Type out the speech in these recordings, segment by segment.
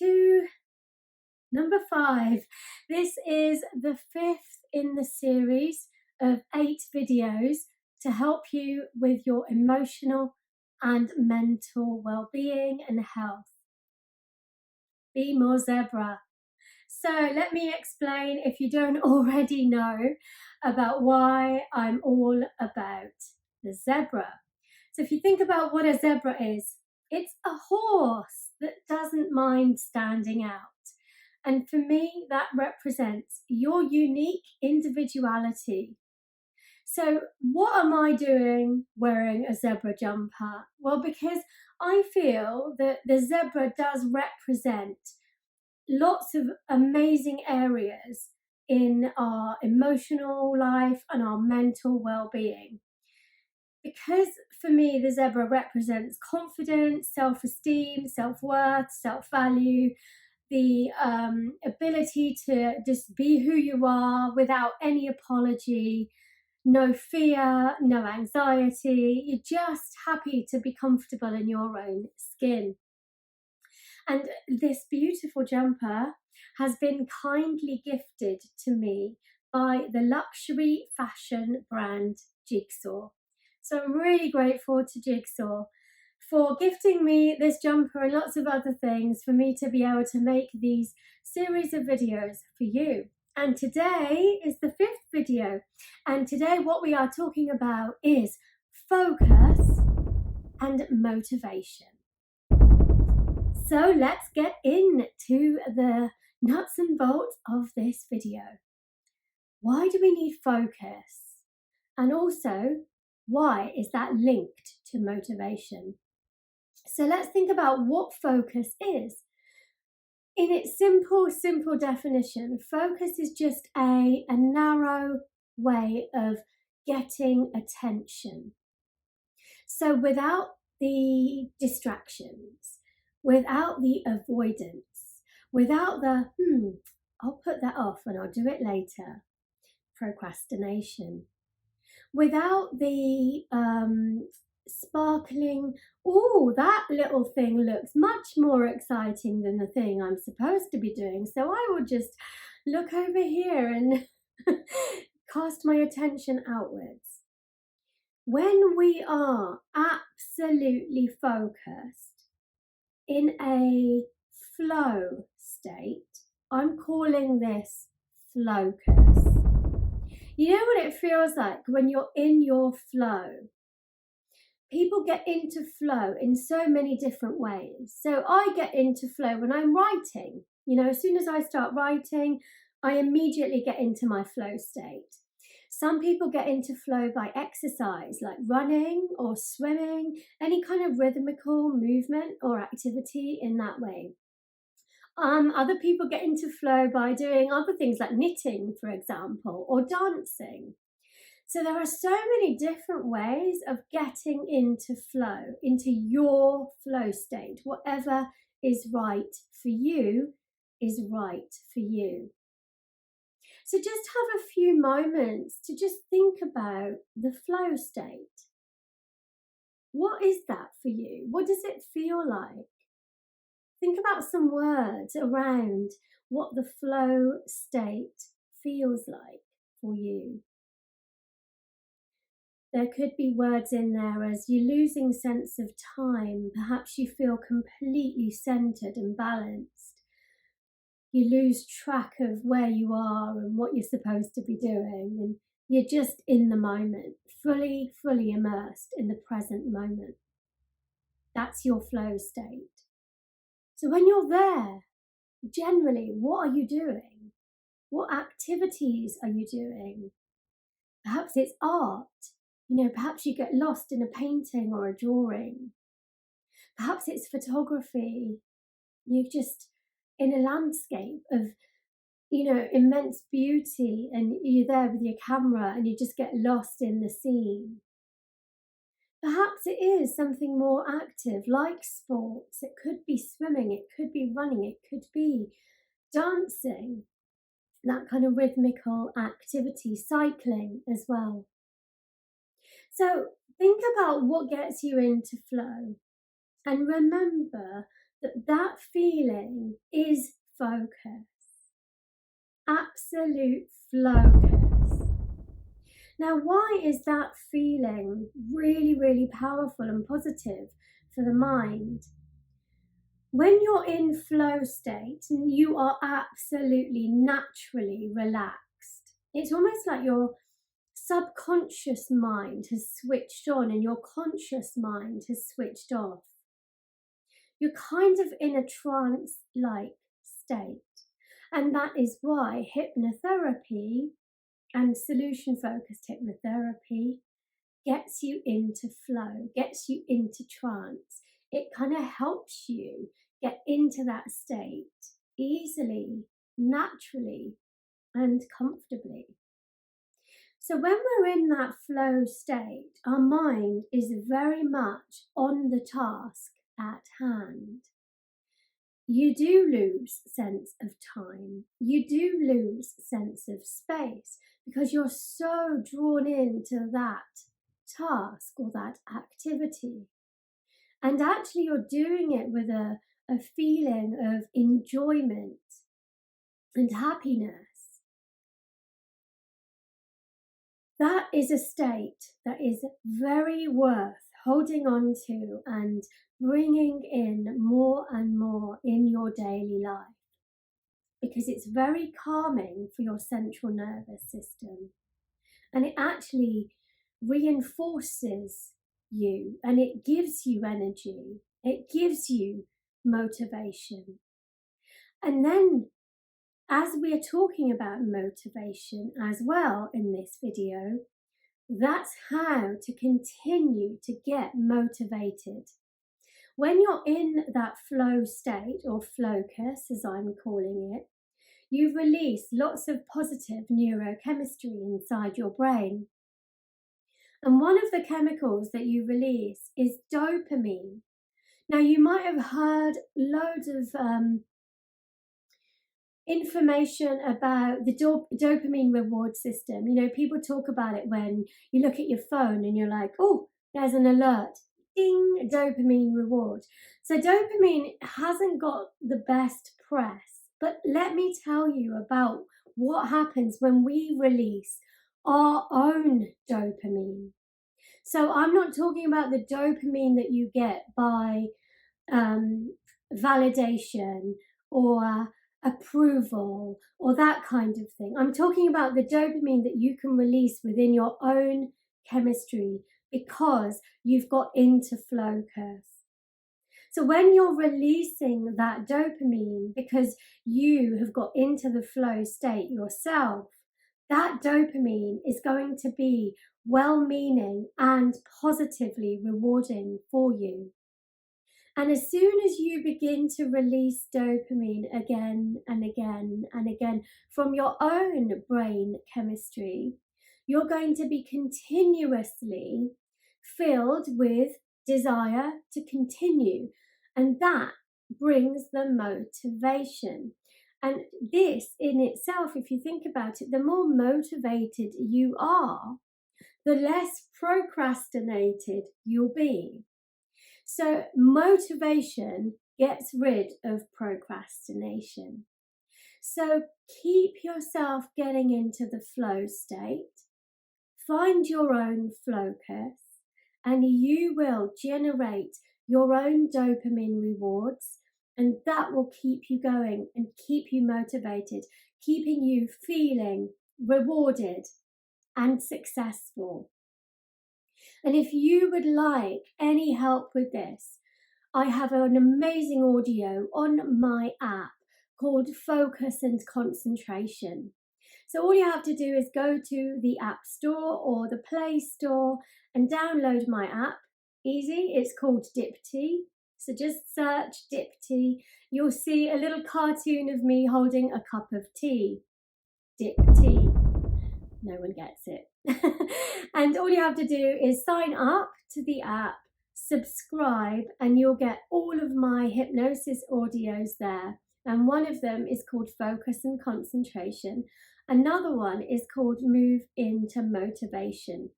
to number 5. This is the 5th in the series of 8 videos to help you with your emotional and mental well-being and health. Be more zebra. So let me explain, if you don't already know, about why I'm all about the zebra. So if you think about what a zebra is, it's a horse that doesn't mind standing out. And for me, that represents your unique individuality. So what am I doing wearing a zebra jumper? Well, because I feel that the zebra does represent lots of amazing areas in our emotional life and our mental well-being. Because for me, the zebra represents confidence, self-esteem, self-worth, self-value, the ability to just be who you are without any apology, no fear, no anxiety. You're just happy to be comfortable in your own skin. And this beautiful jumper has been kindly gifted to me by the luxury fashion brand Jigsaw. So I'm really grateful to Jigsaw for gifting me this jumper and lots of other things for me to be able to make these series of videos for you. And today is the 5th video. And today what we are talking about is focus and motivation. So let's get into the nuts and bolts of this video. Why do we need focus? And also, why is that linked to motivation? So let's think about what focus is. In its simple definition, focus is just a narrow way of getting attention. So without the distractions, without the avoidance, without the, I'll put that off and I'll do it later, procrastination, without the sparkling, oh, that little thing looks much more exciting than the thing I'm supposed to be doing, so I will just look over here and cast my attention outwards. When we are absolutely focused in a flow state, I'm calling this flowcus. You know what it feels like when you're in your flow? People get into flow in so many different ways. So I get into flow when I'm writing. As soon as I start writing, I immediately get into my flow state. Some people get into flow by exercise, like running or swimming, any kind of rhythmical movement or activity in that way. Other people get into flow by doing other things like knitting, for example, or dancing. So there are so many different ways of getting into flow, into your flow state. Whatever is right for you is right for you. So just have a few moments to just think about the flow state. What is that for you? What does it feel like? Think about some words around what the flow state feels like for you. There could be words in there as you're losing sense of time. Perhaps you feel completely centered and balanced. You lose track of where you are and what you're supposed to be doing, and you're just in the moment, fully immersed in the present moment. That's your flow state. So when you're there, generally, what are you doing? What activities are you doing? Perhaps it's art. Perhaps you get lost in a painting or a drawing. Perhaps it's photography. You're just in a landscape of, immense beauty, and you're there with your camera and you just get lost in the scene. Perhaps it is something more active, like sports. It could be swimming, it could be running, it could be dancing, that kind of rhythmical activity, cycling as well. So think about what gets you into flow, and remember that feeling is focus, absolute focus. Now, why is that feeling really, really powerful and positive for the mind? When you're in flow state, you are absolutely naturally relaxed. It's almost like your subconscious mind has switched on and your conscious mind has switched off. You're kind of in a trance-like state. And that is why hypnotherapy and solution-focused hypnotherapy gets you into flow, gets you into trance. It kind of helps you get into that state easily, naturally, and comfortably. So when we're in that flow state, our mind is very much on the task at hand. You do lose sense of time. You do lose sense of space because you're so drawn into that task or that activity. And actually you're doing it with a feeling of enjoyment and happiness. That is a state that is very worth holding on to and bringing in more and more in your daily life, because it's very calming for your central nervous system, and it actually reinforces you and it gives you energy, it gives you motivation. And then, as we are talking about motivation as well in this video, that's how to continue to get motivated. When you're in that flow state, or focus as I'm calling it, you release lots of positive neurochemistry inside your brain. And one of the chemicals that you release is dopamine. Now, you might have heard loads of information about the dopamine reward system. You know, people talk about it when you look at your phone and you're like, oh, there's an alert. Ding, dopamine reward. So dopamine hasn't got the best press, but let me tell you about what happens when we release our own dopamine. So I'm not talking about the dopamine that you get by validation or approval or that kind of thing. I'm talking about the dopamine that you can release within your own chemistry because you've got into focus. So when you're releasing that dopamine because you have got into the flow state yourself, that dopamine is going to be well-meaning and positively rewarding for you. And as soon as you begin to release dopamine again and again and again from your own brain chemistry, you're going to be continuously filled with desire to continue. And that brings the motivation. And this in itself, if you think about it, the more motivated you are, the less procrastinated you'll be. So motivation gets rid of procrastination. So keep yourself getting into the flow state, find your own focus, and you will generate your own dopamine rewards, and that will keep you going and keep you motivated, keeping you feeling rewarded and successful. And if you would like any help with this, I have an amazing audio on my app called Focus and Concentration. So all you have to do is go to the App Store or the Play Store and download my app. Easy, it's called Dipti. So just search Dipti. You'll see a little cartoon of me holding a cup of tea. Dipti. No one gets it. And all you have to do is sign up to the app, subscribe, and you'll get all of my hypnosis audios there. And one of them is called Focus and Concentration. Another one is called Move into Motivation.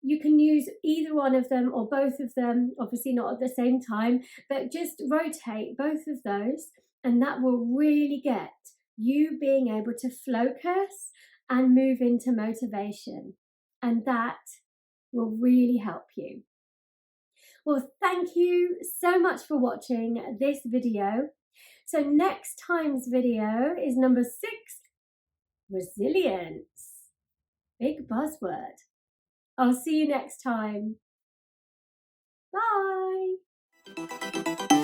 you can use either one of them or both of them, obviously not at the same time, but just rotate both of those, and that will really get you being able to focus and move into motivation. And that will really help you. Well, thank you so much for watching this video. So next time's video is number 6, resilience. Big buzzword. I'll see you next time. Bye.